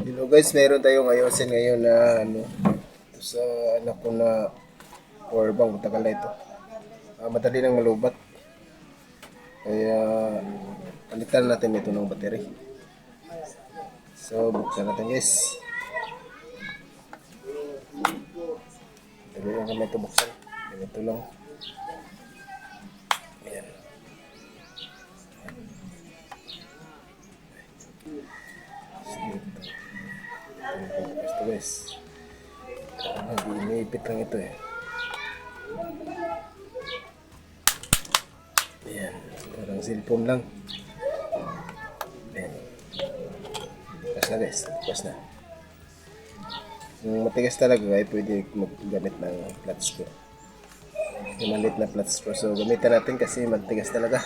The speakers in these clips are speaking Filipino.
Hello guys, meron tayong ayusin ngayon na ito sa anak ko na power bank. Matagal na ito. Madali nang malubat. Kaya palitan natin ito ng battery. So buksan natin guys. Dali lang kami ito buksan. Ganito lang. Ayan. Ito guys. Hindi iniipit lang ito eh. Ayan. Parang cellphone lang. Ayan. Bukas na guys. Bukas na. Kung matigas talaga ay pwede maggamit ng flat screw. Yung maliit na flat screw. So gamitin natin kasi matigas talaga.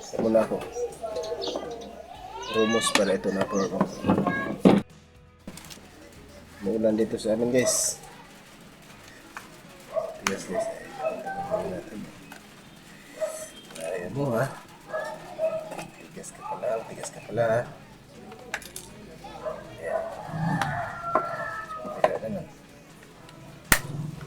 So muna ako. Rumos pala ito na po. Maulan dito sa amin guys. Tigas guys. Ayan mo ha. Tigas ka pala. Tigas ka pala ha.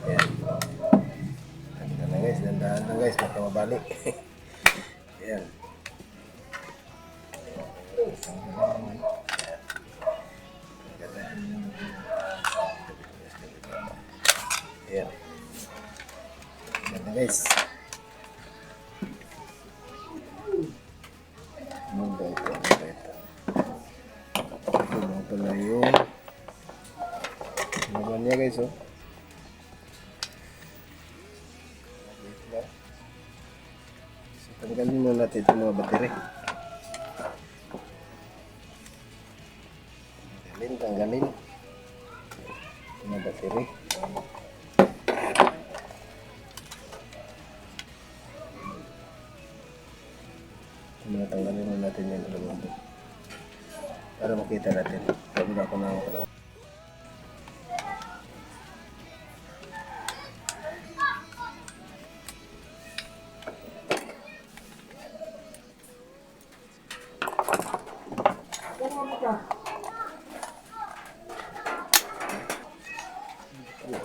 Ayan. Dandahan na guys. Dandahan na guys. Baka mabalik. Ayan. Ayan. Ayan na guys. Ito. Ito mga pala yung naman niya guys oh. So tanggalin muna natin itong mga battery. Tanggalin mga battery. Tanggalin muna natin yung dalawang ito para makita natin. Sabi na ako na ako lang.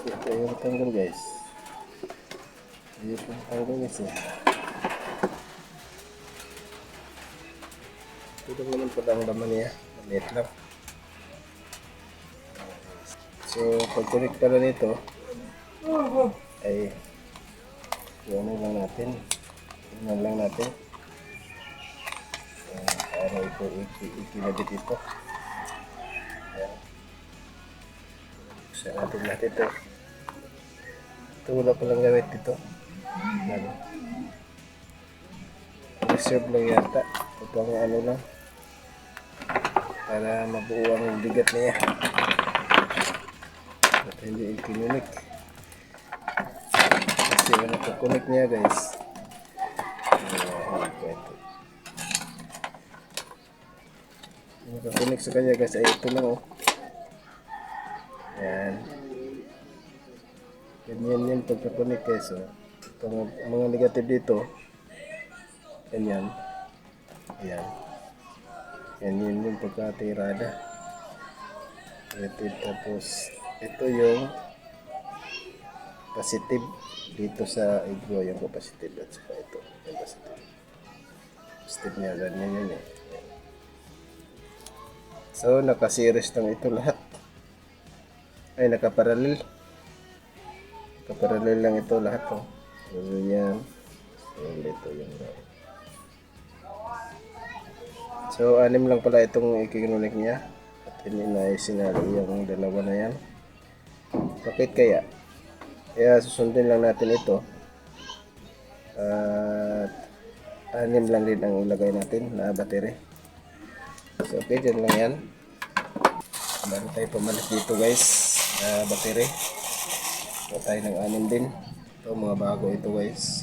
Ito yung tanggal guys. Ito yung tanggal guys eh. Ito naman pala ang laman niya. Maliit lang. So pag-connect pala nito ay ano lang natin. Tingnan lang natin. Para ito ikinabit ito. Ayan. Buksan natin ito. Ito wala palang gawit dito. Reserve lang yata. Ito pang ano lang. Para mabuo ang bigat niya. At hindi ikinunik. Kasi ano ito niya guys. Nakakunik sa kanya guys ay ito lang oh. Ayan. Ganyan yan pagkakunik guys oh. Itong mga negative dito. Ganyan. Ayan. Ganyan yung pagkatirada. Tapos ito yung positive dito sa iglo yung positive at saka ito yung positive. Positive niya ganyan yun eh. So, naka-series lang ito lahat. Ay, naka-parallel. Naka-parallel lang ito lahat. Oh. So, yan. So, ito yung so, 6 lang pala itong ikinunik niya. At hindi na isinali yung dalawa na yan. Bakit kaya? Kaya susundin lang natin ito. At 6 lang din ang ilagay natin na battery. So, okay, dyan lang yan. Bago tayo pumalit dito guys, na battery. So, tayo ng 6 din. Ito, mga bago ito guys.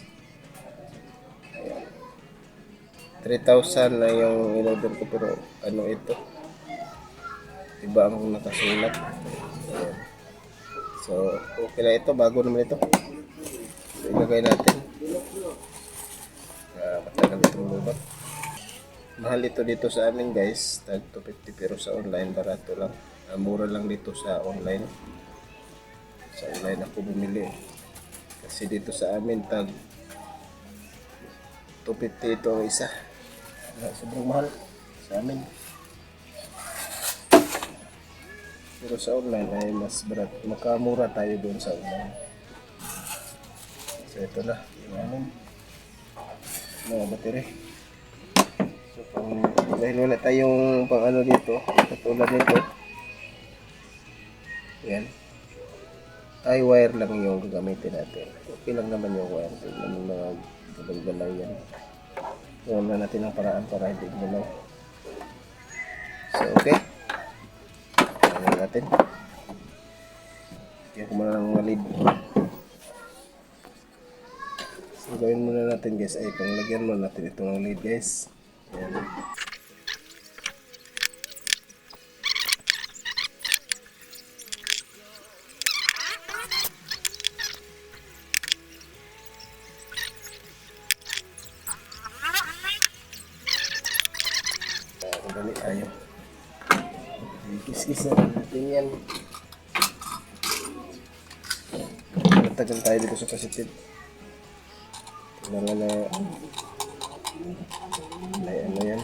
3,000 na yung in-order ko pero ano ito? Iba ang nakasulat. Ayan. So, okay na ito. Bago naman ito. So, ilagay natin. Matagal itong lubat. mahal ito dito sa amin guys, tag 250, pero sa online barato lang. Mura lang dito sa online. Sa online ako bumili. Kasi dito sa amin tag 250 ito ang isa. Sobrang mahal sa amin. Pero sa online ay mas barat. Makamura tayo doon sa online. So ito na. Yung amin. Mga battery. So dahil wala tayong pang ano dito. Katulad nito. Yan. Ay wire lang yung gagamitin natin. Okay lang naman yung wire. Tignan yung mga galaw-galaw yan. Gawin na natin ang paraan para hindi galaw. So okay. Gawin natin. Kaya ko muna ng malid. So gawin muna natin guys ay panglagyan muna natin itong lid guys. Yan. Dali tayo. Kis-kis na natin yan. Matagal tayo dito sa positive. Kailangan na ano yan.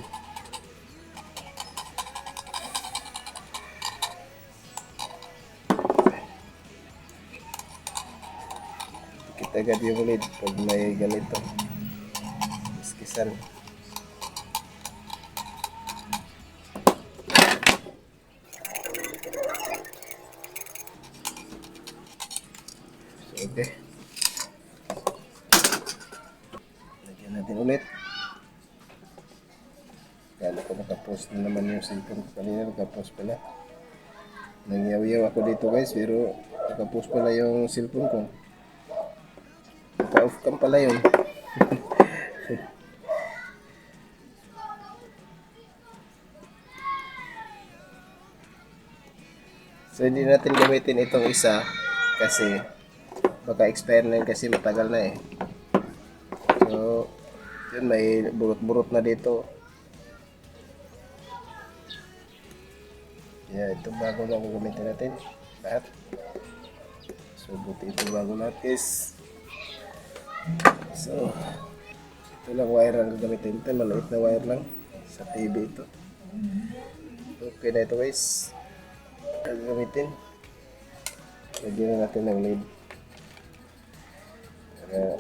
Kita agad yung lid pag may ganito. Kis-kisan. Okay. Lagyan natin ulit. Kala ko nakapost na naman yung cellphone ko kanina. Nakapost pala. Nangyaw-yaw ako dito guys. Pero nakapost pala yung cellphone ko. Naka-off cam pala yun. So hindi natin gamitin itong isa. Kasi baka expire na yun kasi matagal na eh. So, yun may burot-burot na dito. Yeah, ito bago lang gamitin natin. Lahat. So, buti ito bago lahat guys. So, ito lang wire ang gagamitin. Ito maliit na wire lang. Sa TV ito. Okay na ito guys. Ang gagamitin. Lagyan na natin ng lid. Para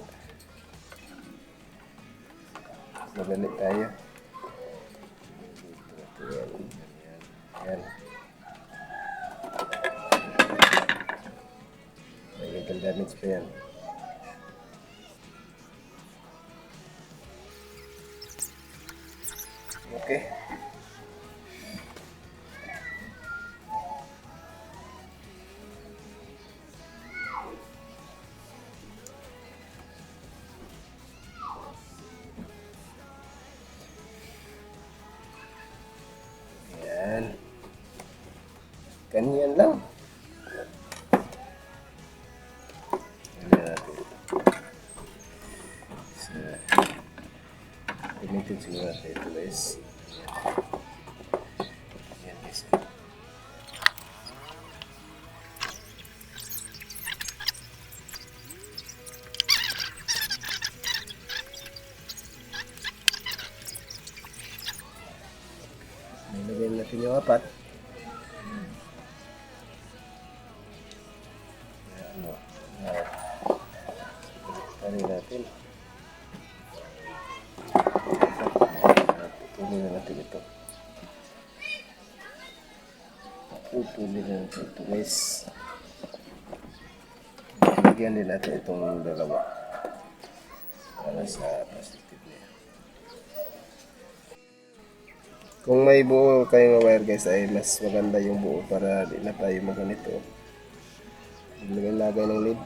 madali tayo. Yan. Yan. May legal damage pa yan. Okay. Ganyan lang. Ganyan natin. So, gamitin siguro natin ito guys. Yan guys. Nilagyan natin yung apat. Tari natin. Putulin na natin ito. Putulin na natin ito guys. Lagyan din natin itong dalawa. Para sa perspective niya. Kung may buo kayong wire guys ay mas maganda yung buo para di na tayo maganito. Lagay ng lid.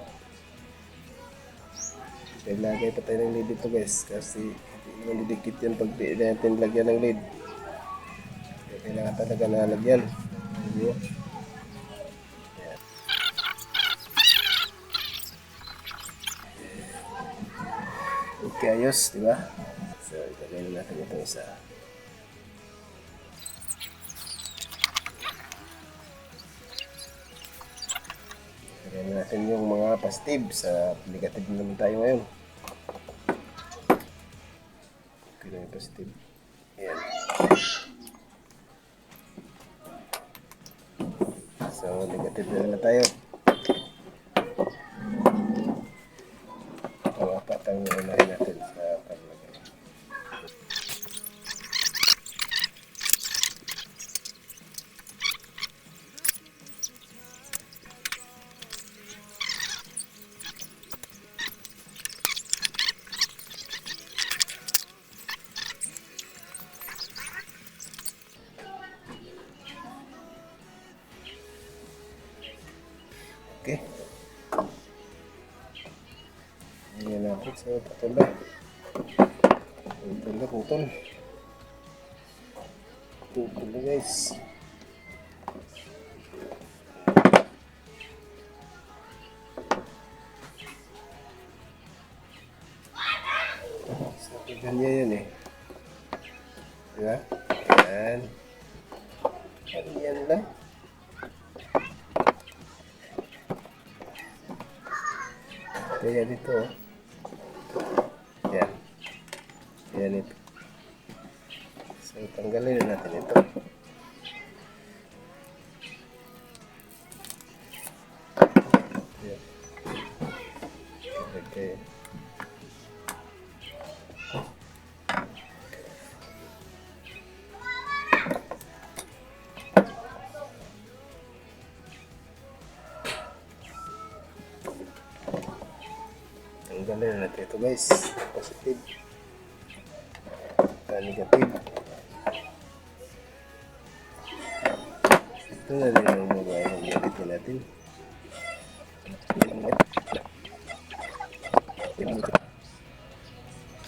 Lagay pa tayo ng lid dito guys kasi malidikit yan pag di natin lagyan ng lid. Kailangan talaga nalagyan. Diba? Okay, ayos, diba? So, ilagay na natin itong isa. Lagyan natin yung mga positive sa negative naman tayo ngayon. Okay na yung positive. Ayan. So, negative na naman tayo. Ang apat ang unahin natin sa paglagay. Okay. Ayan natin sa putol na. Putol na, putol. Putol na guys. Sabi ganyan yun eh. Diba? Ayan. Ganyan lang. Kaya dito oh. Yan. Yan ito. So, tanggalin na natin ito. Yan. Okay. Tanggalin na natin ito guys. Positive. Negative. Ito na rin ang mga negative natin.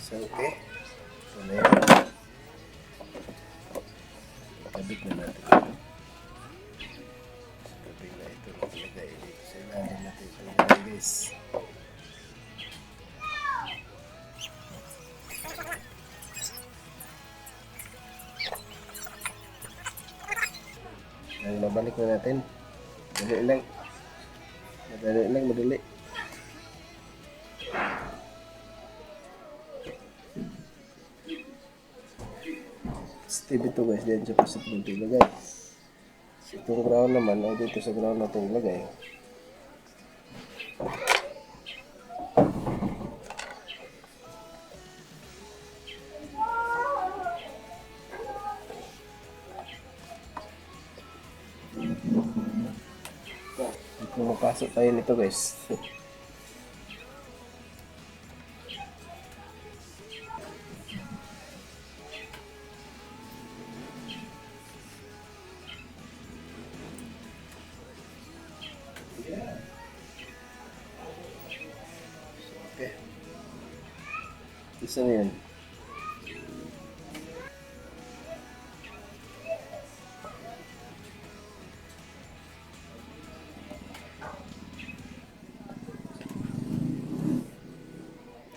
So, okay. Ito na yan. Kabit na natin ito. Kabit na ito nakalagay dito sa ilalim natin ito guys. Ang mabalik na natin. Madali lang. Madali lang, madali. Steve ito guys, diyan sa positive natin ilagay. Itong ground naman ay dito sa ground natin ilagay. Kung mapasok tayo nito guys. Okay. Isa na yun.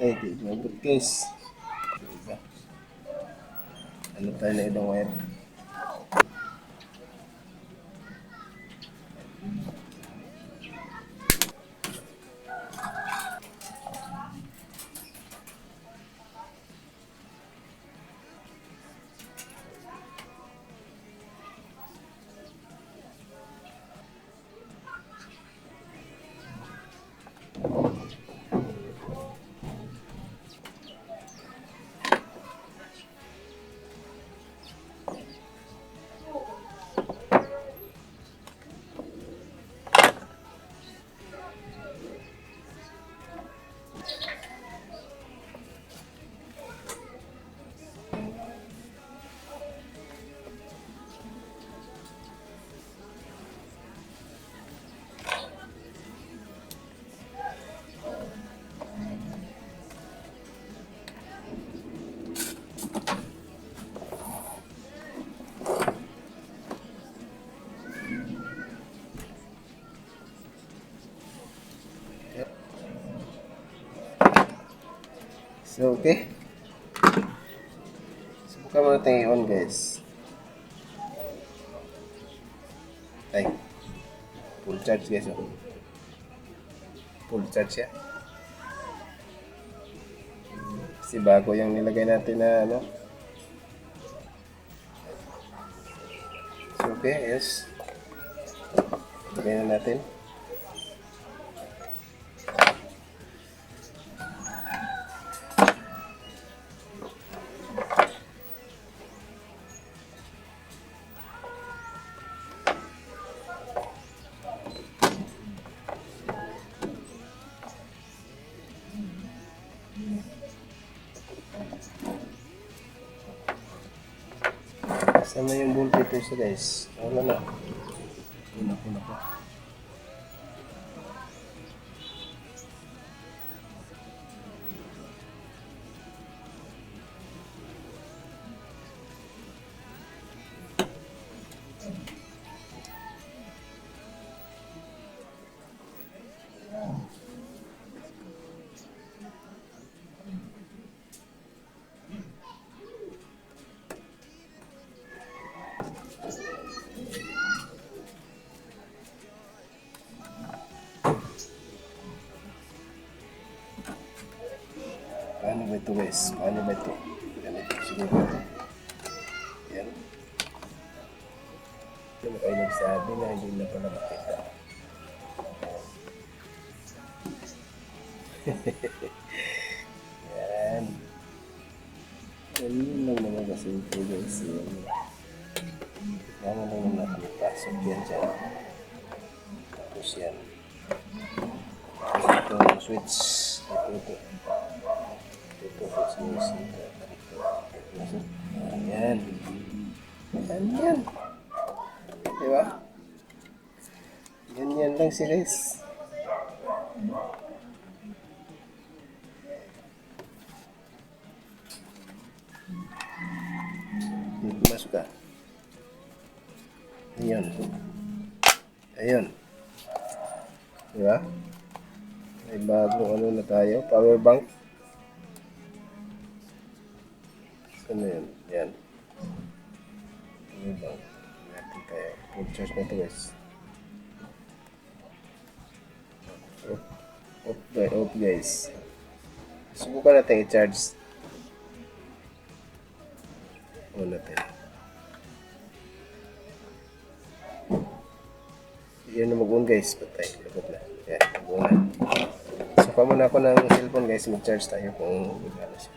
Okay, di mabot guys. Diba? Ano tayo na ibang wire? So, okay. Subukan mo natin i-on guys. Ay. Full charge guys. Oh. full charge siya. Kasi bago yung nilagay natin na ano. So, okay, yes. Lagay na natin. Sama yung voltage ito guys. Wala na. Una pa. Paano ba ito guys? Paano ba ito? Ganito siguro. Yan. Ano kayo nagsabi na hindi na pala makita? Yan. Ganyan lang naman kasi ito guys. Kaya lang natin ipasok yan dyan. Tapos yan. Ito yung switch. Ito. Ayan. Ayan. Diba? Yan lang siya guys. Dito masuk ka. Ayun. Diba? May bagong ano na tayo. Power bank. Ano yun? Yan. Ano bang? Natin tayo. Full charge na ito guys. Off guys. Subukan natin i-charge. On natin. Yan na mag-on guys. Patay. Lagot na. Yan. Mag-on na. Saka muna ako ng cellphone guys. Mag-charge tayo kung ano siya.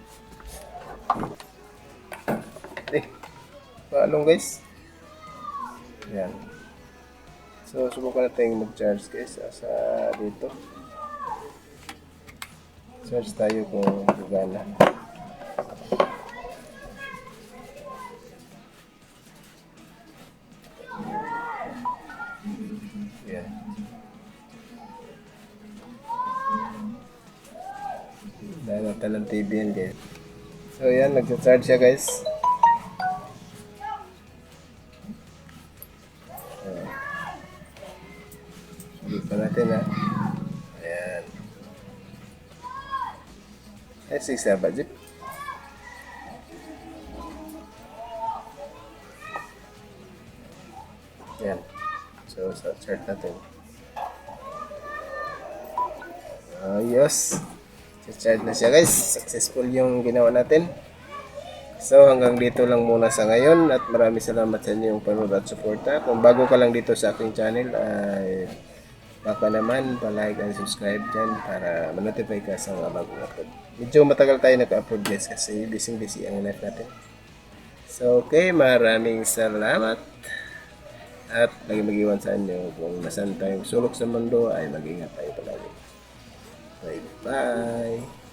Paalong guys. Yan. So, subukan natin mag-charge guys sa dito. Charge tayo kung gagana. Yan. Dahil natin ng TV yan guys. So, yan. Nag-charge siya guys. Subukan natin ha. Ayan. Ay, 6 na budget. Ayan. So, sa chart natin. Yes. Sa-charge na siya guys. Successful yung ginawa natin. So, hanggang dito lang muna sa ngayon at maraming salamat sa inyong panood at suporta. Kung bago ka lang dito sa aking channel ay baka naman pa-like and subscribe dyan para ma-notify ka sa mga bagong upload. Medyo matagal tayo nag-upload guys kasi busy ang life natin. So, okay, maraming salamat at lagi mag-iwan sa inyo kung nasan tayong sulok sa mundo ay mag-ingat tayo palagi. Bye-bye!